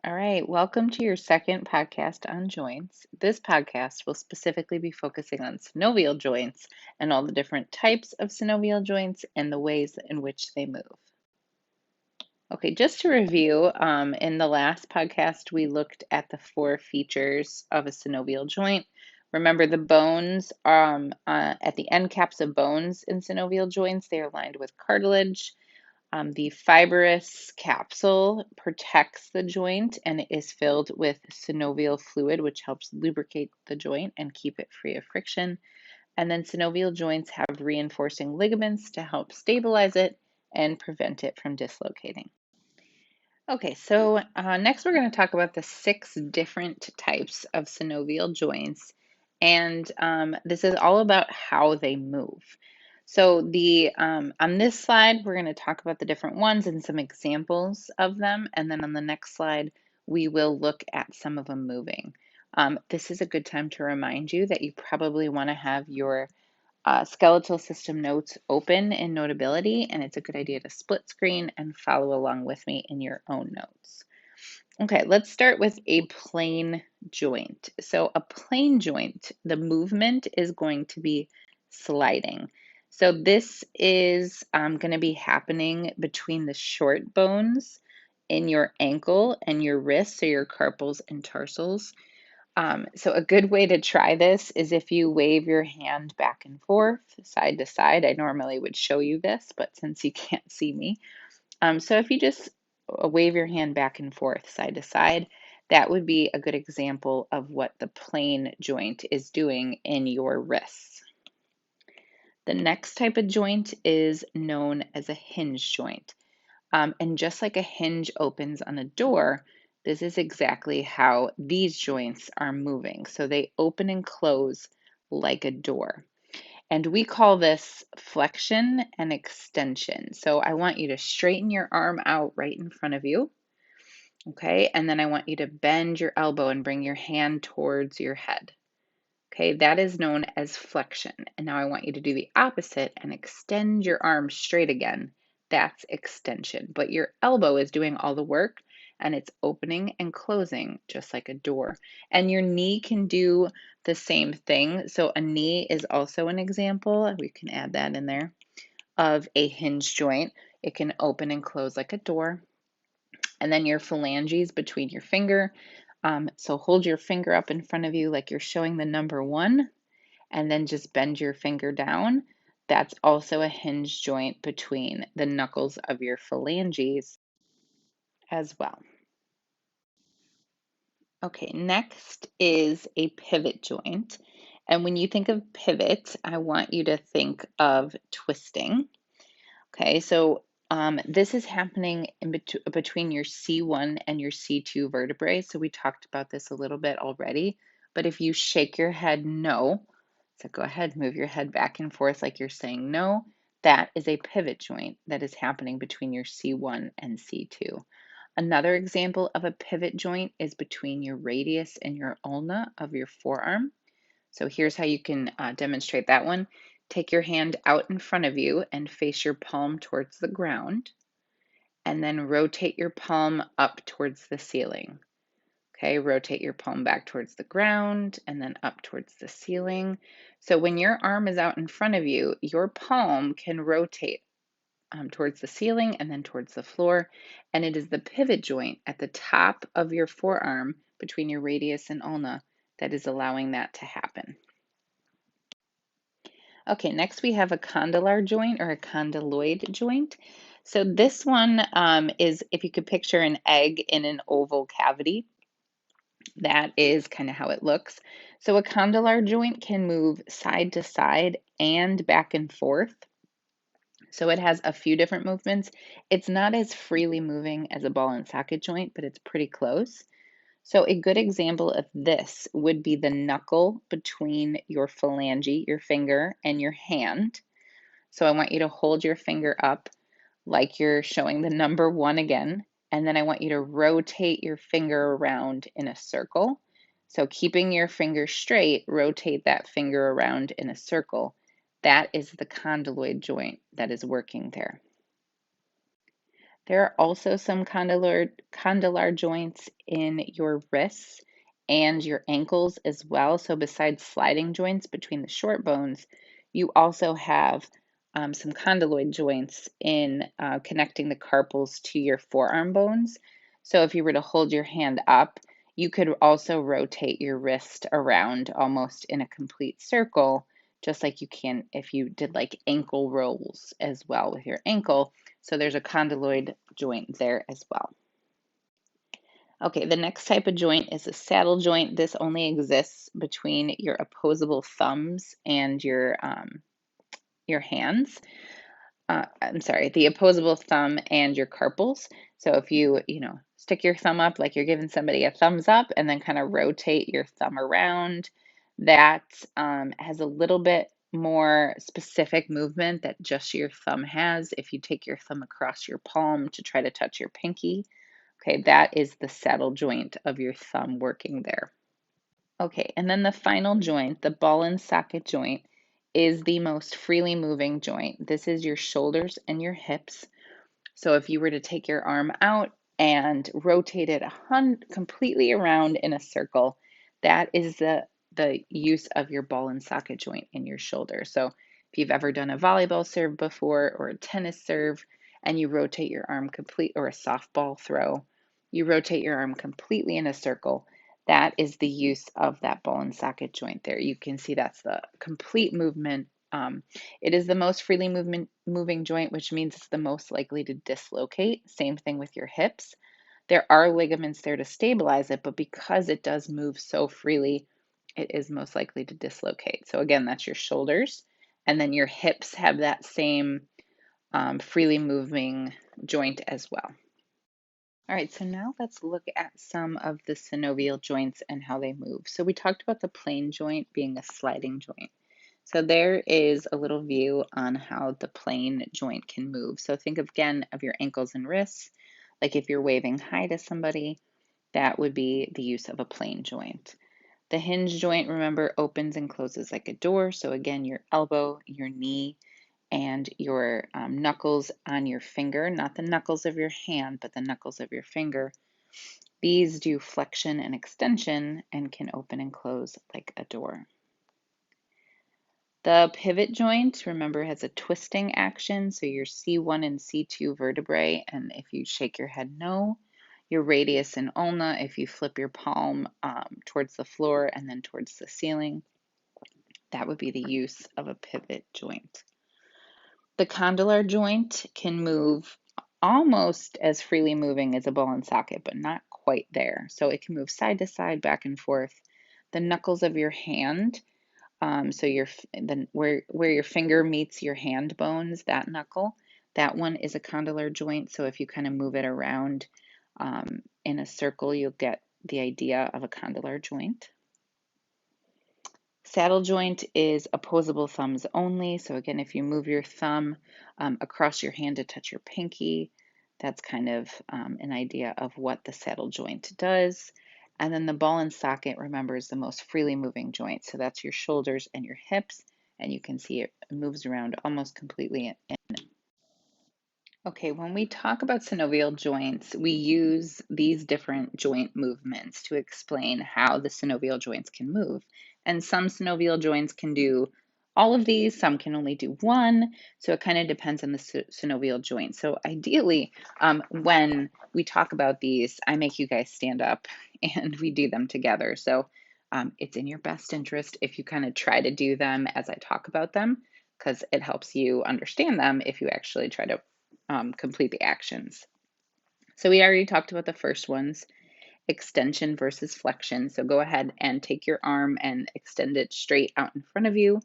All right, welcome to your second podcast on joints. This podcast will specifically be focusing on synovial joints and all the different types of synovial joints and the ways in which they move. Okay, just to review, in the last podcast, we looked at the four features of a synovial joint. Remember, the bones at the end caps of bones in synovial joints, they are lined with cartilage. The fibrous capsule protects the joint and it is filled with synovial fluid, which helps lubricate the joint and keep it free of friction. And then synovial joints have reinforcing ligaments to help stabilize it and prevent it from dislocating. Okay, so next we're going to talk about the 6 different types of synovial joints, and this is all about how they move. So on this slide, we're going to talk about the different ones and some examples of them, and then on the next slide, we will look at some of them moving. This is a good time to remind you that you probably want to have your skeletal system notes open in Notability, and it's a good idea to split screen and follow along with me in your own notes. Okay, let's start with a plane joint. So a plane joint, the movement is going to be sliding. So this is going to be happening between the short bones in your ankle and your wrist, so your carpals and tarsals. So a good way to try this is if you wave your hand back and forth, side to side. I normally would show you this, but since you can't see me. So if you just wave your hand back and forth, side to side, that would be a good example of what the plane joint is doing in your wrists. The next type of joint is known as a hinge joint. And just like a hinge opens on a door, this is exactly how these joints are moving. So they open and close like a door. And we call this flexion and extension. So I want you to straighten your arm out right in front of you. Okay, and then I want you to bend your elbow and bring your hand towards your head. Okay, that is known as flexion. And now I want you to do the opposite and extend your arm straight again. That's extension. But your elbow is doing all the work and it's opening and closing just like a door. And your knee can do the same thing. So a knee is also an example. We can add that in there of a hinge joint. It can open and close like a door. And then your phalanges between your finger. So hold your finger up in front of you like you're showing the number 1, and then just bend your finger down. That's also a hinge joint between the knuckles of your phalanges as well. Okay, next is a pivot joint. And when you think of pivot, I want you to think of twisting. Okay, so this is happening between your C1 and your C2 vertebrae. So we talked about this a little bit already. But if you shake your head no, so go ahead, move your head back and forth like you're saying no, that is a pivot joint that is happening between your C1 and C2. Another example of a pivot joint is between your radius and your ulna of your forearm. So here's how you can demonstrate that one. Take your hand out in front of you and face your palm towards the ground, and then rotate your palm up towards the ceiling. Okay, rotate your palm back towards the ground and then up towards the ceiling. So when your arm is out in front of you, your palm can rotate towards the ceiling and then towards the floor. And it is the pivot joint at the top of your forearm between your radius and ulna that is allowing that to happen. Okay, next we have a condylar joint or a condyloid joint. So this one is, if you could picture an egg in an oval cavity, that is kind of how it looks. So a condylar joint can move side to side and back and forth. So it has a few different movements. It's not as freely moving as a ball and socket joint, but it's pretty close. So a good example of this would be the knuckle between your phalange, your finger, and your hand. So I want you to hold your finger up like you're showing the number 1 again. And then I want you to rotate your finger around in a circle. So keeping your finger straight, rotate that finger around in a circle. That is the condyloid joint that is working there. There are also some condylar joints in your wrists and your ankles as well. So besides sliding joints between the short bones, you also have some condyloid joints in connecting the carpals to your forearm bones. So if you were to hold your hand up, you could also rotate your wrist around almost in a complete circle, just like you can if you did like ankle rolls as well with your ankle. So there's a condyloid joint there as well. Okay, the next type of joint is a saddle joint. This only exists between your opposable thumbs and your hands. I'm sorry, the opposable thumb and your carpals. So if you stick your thumb up like you're giving somebody a thumbs up and then kind of rotate your thumb around, that has a little bit more specific movement that just your thumb has. If you take your thumb across your palm to try to touch your pinky, okay, that is the saddle joint of your thumb working there. Okay, and then the final joint, the ball and socket joint, is the most freely moving joint. This is your shoulders and your hips. So if you were to take your arm out and rotate it completely around in a circle, that is the use of your ball and socket joint in your shoulder. So if you've ever done a volleyball serve before or a tennis serve and you rotate your arm or a softball throw, you rotate your arm completely in a circle. That is the use of that ball and socket joint there. You can see that's the complete movement. It is the most freely moving joint, which means it's the most likely to dislocate. Same thing with your hips. There are ligaments there to stabilize it, but because it does move so freely, it is most likely to dislocate. So again, that's your shoulders. And then your hips have that same freely moving joint as well. All right, so now let's look at some of the synovial joints and how they move. So we talked about the plane joint being a sliding joint. So there is a little view on how the plane joint can move. So think again of your ankles and wrists. Like if you're waving hi to somebody, that would be the use of a plane joint. The hinge joint, remember, opens and closes like a door. So again, your elbow, your knee, and your knuckles on your finger, not the knuckles of your hand, but the knuckles of your finger. These do flexion and extension and can open and close like a door. The pivot joint, remember, has a twisting action, so your C1 and C2 vertebrae, and if you shake your head no, your radius and ulna, if you flip your palm towards the floor and then towards the ceiling, that would be the use of a pivot joint. The condylar joint can move almost as freely moving as a ball and socket, but not quite there. So it can move side to side, back and forth. The knuckles of your hand, so where your finger meets your hand bones, that knuckle, that one is a condylar joint. So if you kind of move it around in a circle, you'll get the idea of a condylar joint. Saddle joint is opposable thumbs only. So again, if you move your thumb across your hand to touch your pinky, that's kind of an idea of what the saddle joint does. And then the ball and socket, remember, is the most freely moving joint. So that's your shoulders and your hips. And you can see it moves around almost completely. Okay, when we talk about synovial joints, we use these different joint movements to explain how the synovial joints can move. And some synovial joints can do all of these, some can only do one. So it kind of depends on the synovial joint. So ideally, when we talk about these, I make you guys stand up and we do them together. So it's in your best interest if you kind of try to do them as I talk about them, because it helps you understand them if you actually try to complete the actions. So we already talked about the first ones, extension versus flexion. So go ahead and take your arm and extend it straight out in front of you,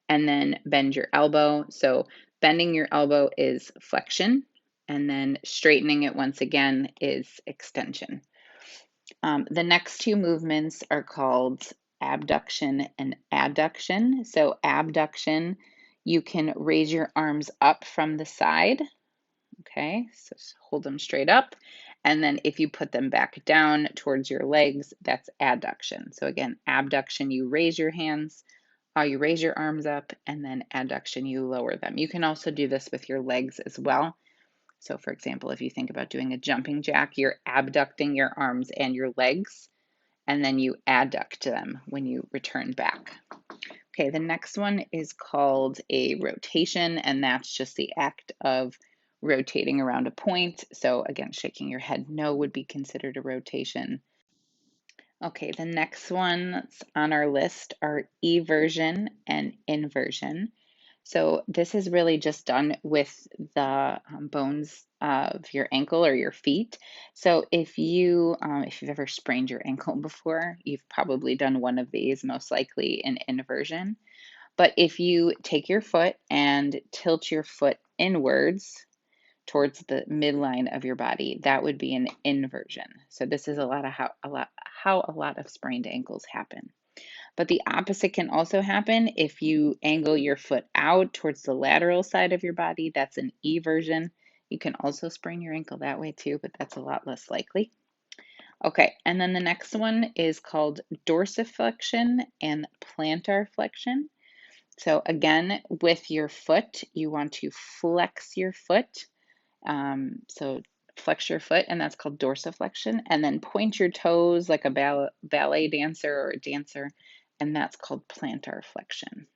and then bend your elbow. So bending your elbow is flexion, and then straightening it once again is extension. The next two movements are called abduction and adduction. So abduction, you can raise your arms up from the side. Okay, so hold them straight up. And then if you put them back down towards your legs, that's adduction. So again, abduction, you raise your hands, you raise your arms up, and then adduction, you lower them. You can also do this with your legs as well. So for example, if you think about doing a jumping jack, you're abducting your arms and your legs, and then you adduct them when you return back. Okay, the next one is called a rotation, and that's just the act of rotating around a point. So again, shaking your head no would be considered a rotation. Okay, the next ones on our list are eversion and inversion. So this is really just done with the bones of your ankle or your feet. So if you've ever sprained your ankle before, you've probably done one of these, most likely in inversion. But if you take your foot and tilt your foot inwards towards the midline of your body, that would be an inversion. So this is how a lot of sprained ankles happen. But the opposite can also happen if you angle your foot out towards the lateral side of your body. That's an eversion. You can also sprain your ankle that way too, but that's a lot less likely. Okay, and then the next one is called dorsiflexion and plantar flexion. So again, with your foot, you want to flex your foot. So flex your foot, and that's called dorsiflexion. And then point your toes like a ballet dancer or a dancer, and that's called plantar flexion.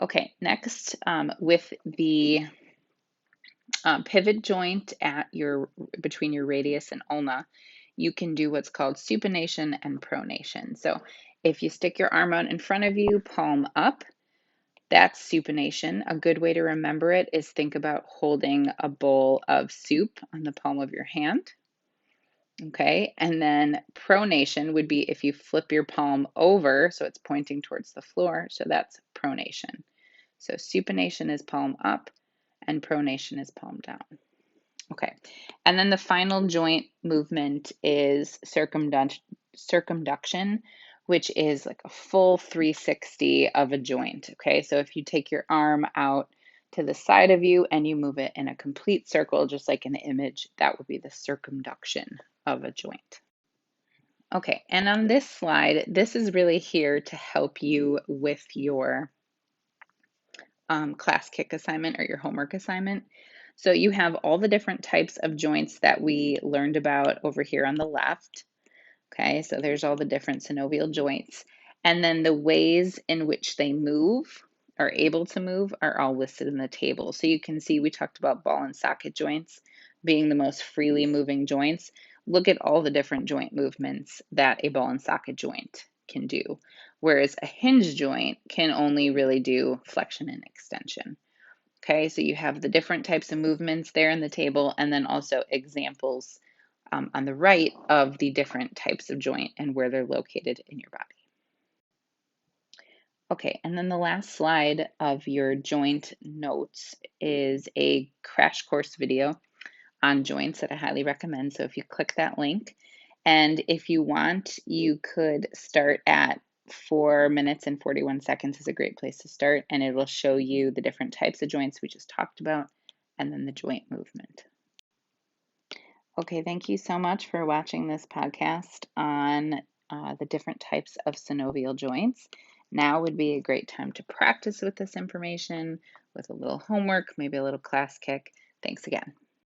Okay, next, with the pivot joint between your radius and ulna, you can do what's called supination and pronation. So if you stick your arm out in front of you, palm up, that's supination. A good way to remember it is think about holding a bowl of soup on the palm of your hand. Okay, and then pronation would be if you flip your palm over so it's pointing towards the floor. So that's pronation. So supination is palm up and pronation is palm down. Okay, and then the final joint movement is circumduction, which is like a full 360 of a joint. Okay, so if you take your arm out to the side of you and you move it in a complete circle, just like in the image, that would be the circumduction of a joint. Okay, and on this slide, this is really here to help you with your class kick assignment or your homework assignment. So you have all the different types of joints that we learned about over here on the left. Okay, so there's all the different synovial joints. And then the ways in which they move, are able to move, are all listed in the table. So you can see we talked about ball and socket joints being the most freely moving joints. Look at all the different joint movements that a ball and socket joint can do, whereas a hinge joint can only really do flexion and extension. Okay, so you have the different types of movements there in the table, and then also examples on the right of the different types of joint and where they're located in your body. Okay, and then the last slide of your joint notes is a crash course video on joints that I highly recommend. So if you click that link, and if you want, you could start at 4 minutes and 41 seconds is a great place to start, and it will show you the different types of joints we just talked about, and then the joint movement. Okay, thank you so much for watching this podcast on the different types of synovial joints. Now would be a great time to practice with this information with a little homework, maybe a little class kick. Thanks again.